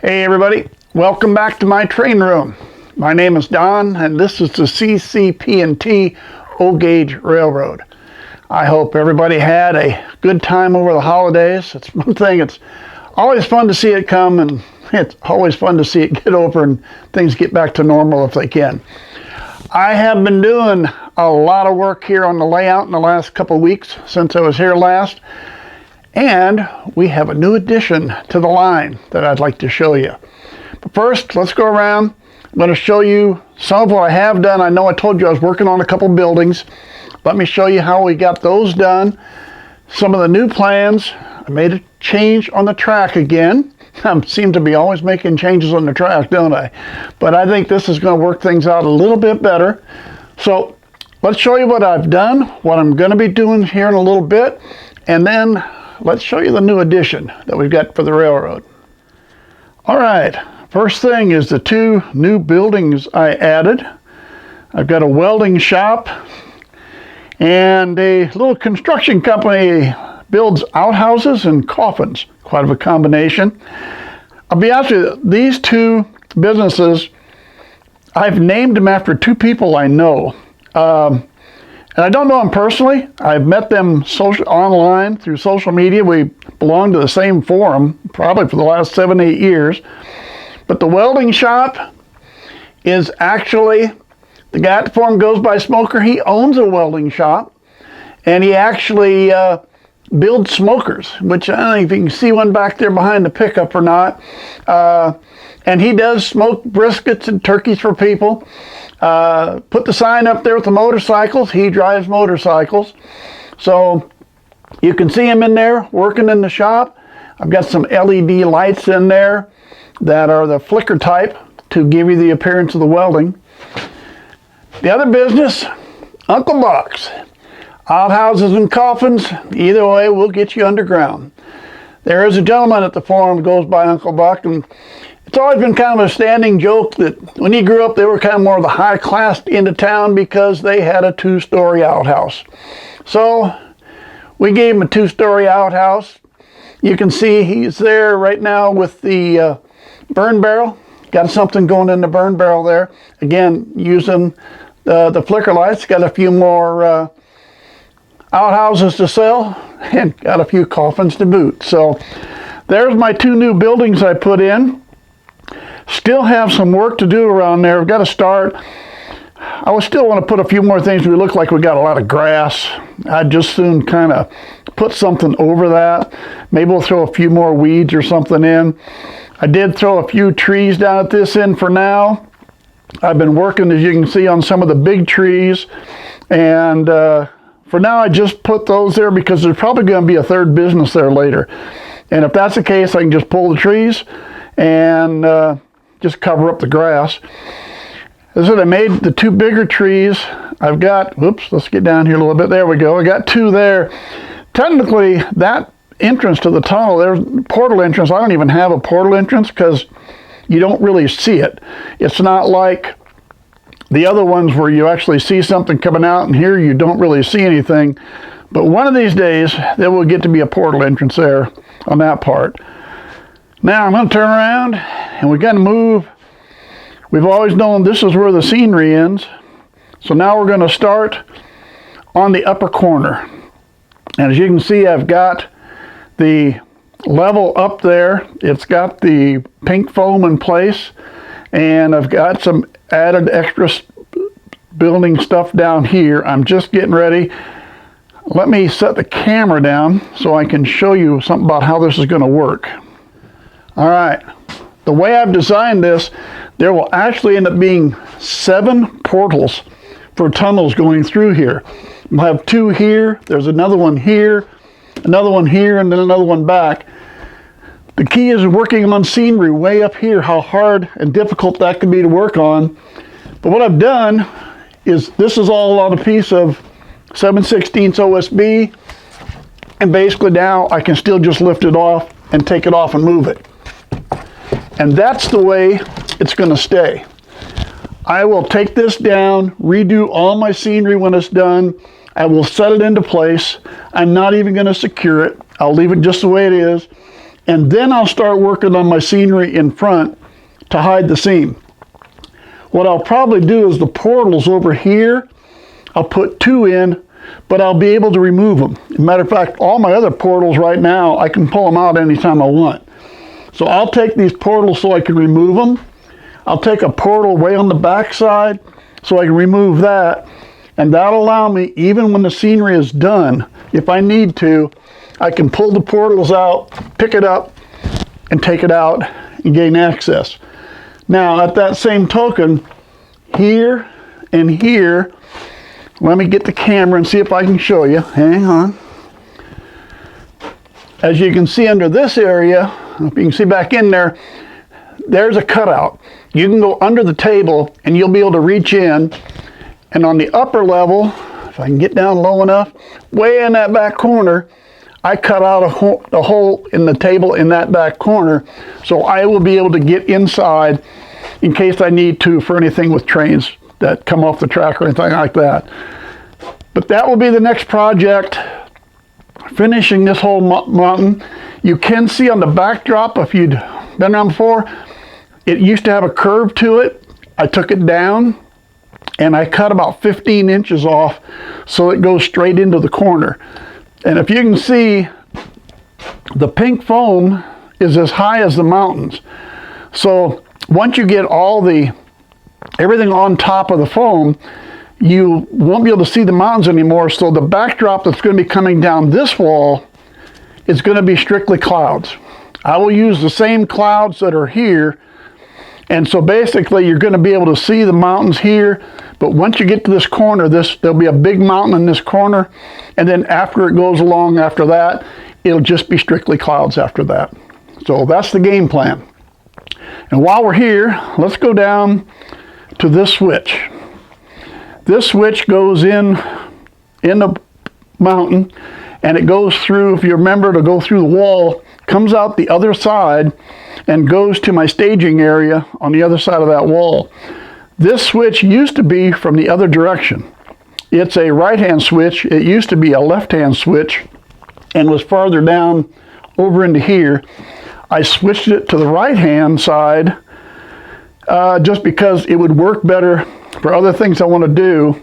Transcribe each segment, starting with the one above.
Hey everybody, welcome back to my train room. My name is Don and this is the CCP&T O-Gauge Railroad. I hope everybody had a good time over the holidays. It's one thing, it's always fun to see it come, and it's always fun to see it get over and things get back to normal if they can. I have been doing a lot of work here on the layout in the last couple of weeks since I was here last. And we have a new addition to the line that I'd like to show you. But first, let's go around. I'm going to show you some of what I have done. I know I told you I was working on a couple buildings. Let me show you how we got those done. Some of the new plans. I made a change on the track again. I seem to be always making changes on the track, don't I? But I think this is going to work things out a little bit better. So let's show you what I've done, what I'm going to be doing here in a little bit, and then let's show you the new addition that we've got for the railroad. All right, first thing is the two new buildings I added. I've got a welding shop and a little construction company builds outhouses and coffins. Quite of a combination. I'll be honest with you, these two businesses, I've named them after two people I know. And I don't know them personally. I've met them online through social media. We belong to the same forum, probably for the last 7-8 years. But the welding shop is actually, the guy at the forum goes by Smoker. He owns a welding shop, and he actually builds smokers, which I don't know if you can see one back there behind the pickup or not. And he does smoke briskets and turkeys for people. Put the sign up there with the motorcycles. He drives motorcycles. So you can see him in there working in the shop. I've got some LED lights in there that are the flicker type to give you the appearance of the welding. The other business, Uncle Buck's. Outhouses and coffins, either way, we'll get you underground. There is a gentleman at the forum who goes by Uncle Buck, and it's always been kind of a standing joke that when he grew up, they were kind of more of the high class into town because they had a 2-story outhouse. So we gave him a 2-story outhouse. You can see he's there right now with the burn barrel. Got something going in the burn barrel there. Again, using the flicker lights. Got a few more outhouses to sell and got a few coffins to boot. So there's my two new buildings I put in. Still have some work to do around there. We've got to start. I would still want to put a few more things. We look like we got a lot of grass. I'd just soon kind of put something over that. Maybe we'll throw a few more weeds or something in. I did throw a few trees down at this end for now. I've been working, as you can see, on some of the big trees, and for now I just put those there because there's probably going to be a third business there later. And if that's the case, I can just pull the trees and just cover up the grass. As I said, I made the two bigger trees. I've got, whoops, let's get down here a little bit. There we go. I got two there. Technically, that entrance to the tunnel, there's a portal entrance. I don't even have a portal entrance because you don't really see it. It's not like the other ones where you actually see something coming out, and here you don't really see anything. But one of these days, there will get to be a portal entrance there on that part. Now I'm going to turn around, and we're going to move. We've always known this is where the scenery ends. So now we're going to start on the upper corner. And as you can see, I've got the level up there. It's got the pink foam in place, and I've got some added extra building stuff down here. I'm just getting ready. Let me set the camera down so I can show you something about how this is going to work. All right, the way I've designed this, there will actually end up being 7 portals for tunnels going through here. We'll have 2 here, there's another one here, another one here, and then another one back. The key is working on scenery way up here, how hard and difficult that could be to work on. But what I've done is this is all on a piece of 7/16 OSB, and basically now I can still just lift it off and take it off and move it. And that's the way it's going to stay. I will take this down, redo all my scenery when it's done. I will set it into place. I'm not even going to secure it. I'll leave it just the way it is. and then I'll start working on my scenery in front to hide the seam. What I'll probably do is the portals over here, I'll put 2 in, but I'll be able to remove them. As a matter of fact, all my other portals right now, I can pull them out anytime I want. So I'll take these portals so I can remove them. I'll take a portal way on the back side so I can remove that. And that'll allow me, even when the scenery is done, if I need to, I can pull the portals out, pick it up, and take it out and gain access. Now, at that same token, here and here, let me get the camera and see if I can show you. Hang on. As you can see under this area, if you can see back in there, there's a cutout. You can go under the table and you'll be able to reach in. And on the upper level, if I can get down low enough, way in that back corner, I cut out a hole in the table in that back corner, so I will be able to get inside in case I need to for anything with trains that come off the track or anything like that. But that will be the next project, finishing this whole mountain. You can see on the backdrop, if you'd been around before, it used to have a curve to it. I took it down and I cut about 15 inches off so it goes straight into the corner. And if you can see, the pink foam is as high as the mountains. So once you get everything on top of the foam, you won't be able to see the mountains anymore. So the backdrop that's going to be coming down this wall is going to be strictly clouds. I will use the same clouds that are here. And so basically you're going to be able to see the mountains here, but once you get to this corner, there'll be a big mountain in this corner, and then after it goes along after that, it'll just be strictly clouds after that. So that's the game plan. And while we're here, let's go down to this switch. This switch goes in the mountain, and it goes through, if you remember, to go through the wall, comes out the other side, and goes to my staging area on the other side of that wall. This switch used to be from the other direction. It's a right-hand switch. It used to be a left-hand switch and was farther down over into here. I switched it to the right-hand side just because it would work better for other things I want to do,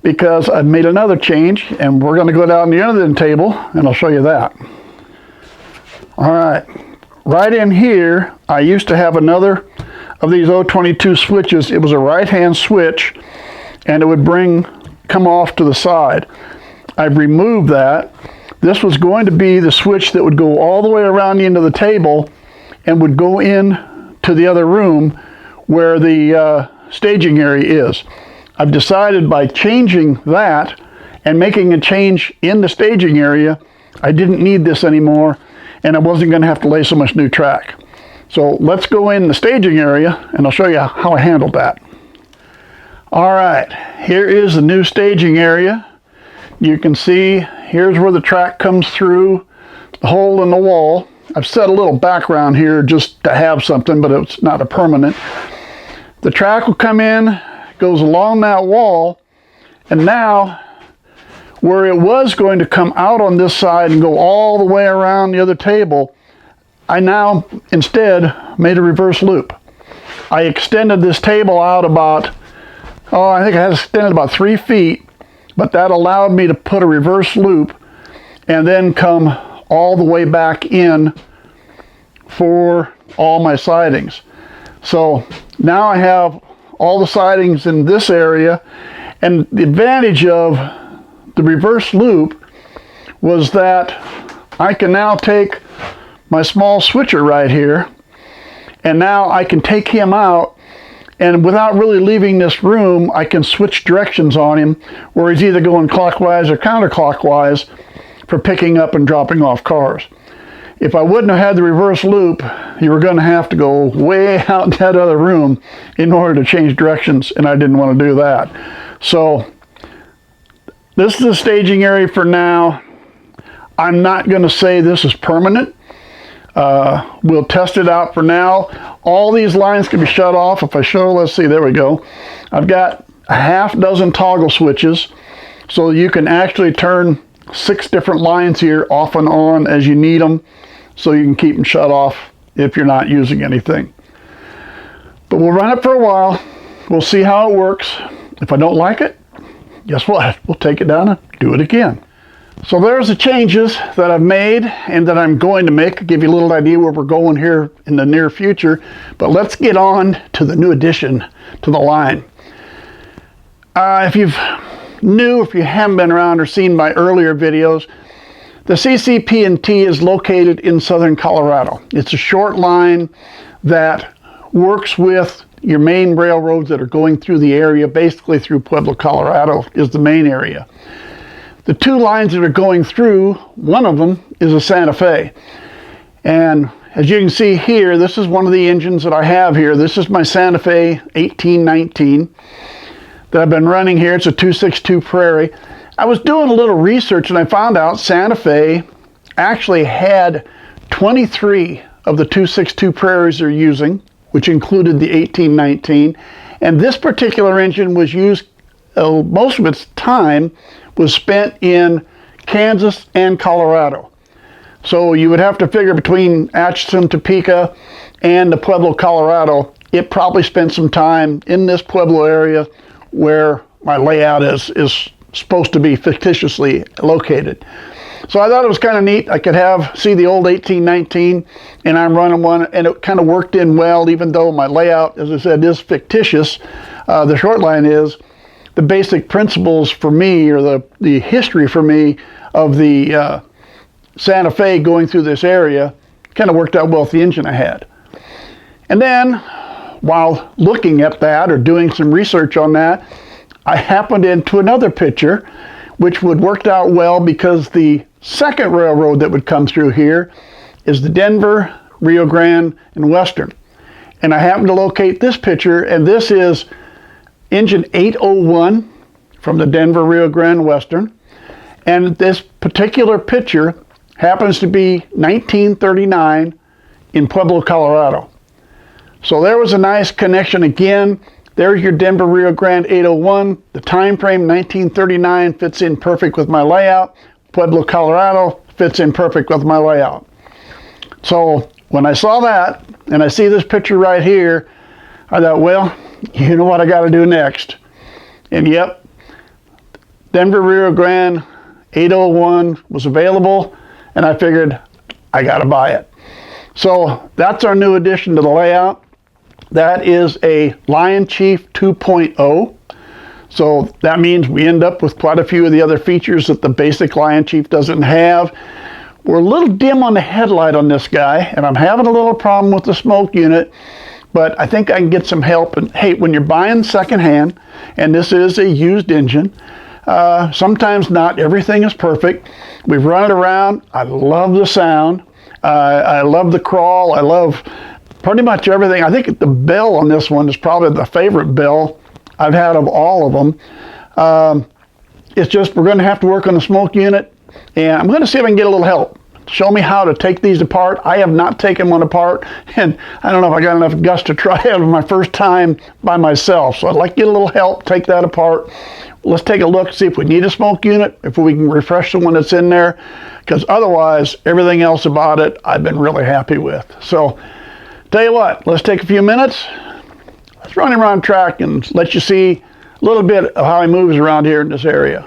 because I've made another change, and we're going to go down the end of the table and I'll show you that. All right. Right in here, I used to have another of these 022 switches. It was a right-hand switch, and it would come off to the side. I've removed that. This was going to be the switch that would go all the way around the end of the table and would go in to the other room where the staging area is. I've decided by changing that and making a change in the staging area, I didn't need this anymore, and I wasn't going to have to lay so much new track. So let's go in the staging area and I'll show you how I handled that. All right, here is the new staging area. You can see here's where the track comes through the hole in the wall. I've set a little background here just to have something, but it's not a permanent. The track will come in, goes along that wall, and now where it was going to come out on this side and go all the way around the other table, I now instead made a reverse loop. I extended this table out about, I think I had extended about 3 feet, but that allowed me to put a reverse loop and then come all the way back in for all my sidings. So now I have all the sidings in this area, and the advantage of the reverse loop was that I can now take my small switcher right here, and now I can take him out, and without really leaving this room, I can switch directions on him where he's either going clockwise or counterclockwise for picking up and dropping off cars. If I wouldn't have had the reverse loop, you were going to have to go way out in that other room in order to change directions, and I didn't want to do that. So this is the staging area for now. I'm not going to say this is permanent. We'll test it out for now. All these lines can be shut off. If I show, let's see, there we go. I've got a half dozen toggle switches, so you can actually turn 6 different lines here off and on as you need them. so you can keep them shut off if you're not using anything. But we'll run it for a while. We'll see how it works. If I don't like it, guess what? We'll take it down and do it again. So there's the changes that I've made and that I'm going to make. I'll give you a little idea where we're going here in the near future. But let's get on to the new addition to the line. If you haven't been around or seen my earlier videos, the CCP&T is located in southern Colorado. It's a short line that works with your main railroads that are going through the area, basically through Pueblo, Colorado is the main area. The two lines that are going through, one of them is a Santa Fe. And as you can see here, this is one of the engines that I have here. This is my Santa Fe 1819 that I've been running here. It's a 262 Prairie. I was doing a little research and I found out Santa Fe actually had 23 of the 262 Prairies they're using, which included the 1819. And this particular engine was used, most of its time was spent in Kansas and Colorado. So you would have to figure between Atchison, Topeka, and the Pueblo, Colorado, it probably spent some time in this Pueblo area where my layout is supposed to be fictitiously located. So I thought it was kind of neat. I could see the old 1819, and I'm running one, and it kind of worked in well, even though my layout, as I said, is fictitious. The short line is, the basic principles for me, or the history for me of the Santa Fe going through this area kind of worked out well with the engine I had. And then while looking at that or doing some research on that, I happened into another picture which would worked out well because the second railroad that would come through here is the Denver, Rio Grande, and Western. And I happened to locate this picture, and this is engine 801 from the Denver, Rio Grande, Western. And this particular picture happens to be 1939 in Pueblo, Colorado. So there was a nice connection again. There's your Denver, Rio Grande 801. The time frame 1939 fits in perfect with my layout. Pueblo, Colorado fits in perfect with my layout. So when I saw that, and I see this picture right here, I thought, well, you know what I got to do next. And yep, Denver, Rio Grande 801 was available, and I figured I got to buy it. So that's our new addition to the layout. That is a Lion Chief 2.0. So that means we end up with quite a few of the other features that the basic Lion Chief doesn't have. We're a little dim on the headlight on this guy, and I'm having a little problem with the smoke unit, but I think I can get some help. And hey, when you're buying secondhand, and this is a used engine, sometimes not everything is perfect. We've run it around. I love the sound. I love the crawl. I love pretty much everything. I think the bell on this one is probably the favorite bell I've had of all of them. It's just we're going to have to work on the smoke unit, and I'm going to see if I can get a little help. Show me how to take these apart. I have not taken one apart, and I don't know if I got enough guts to try it on my first time by myself. So I'd like to get a little help, take that apart. Let's take a look, see if we need a smoke unit, if we can refresh the one that's in there, because otherwise, everything else about it, I've been really happy with. So, tell you what, let's take a few minutes. Let's run him around track and let you see a little bit of how he moves around here in this area.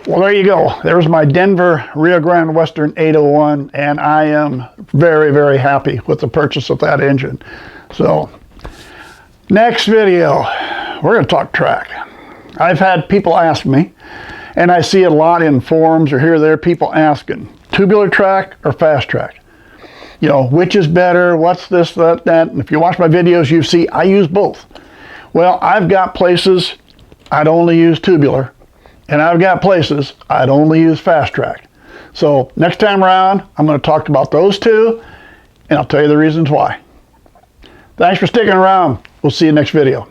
Well, there you go. There's my Denver Rio Grande Western 801, and I am very, very happy with the purchase of that engine. So, next video, we're going to talk track. I've had people ask me, and I see it a lot in forums or here or there, people asking, tubular track or fast track? You know, which is better, what's this, that, and if you watch my videos, you see I use both. Well, I've got places I'd only use tubular, and I've got places I'd only use fast track. So next time around, I'm going to talk about those two, and I'll tell you the reasons why. Thanks for sticking around. We'll see you next video.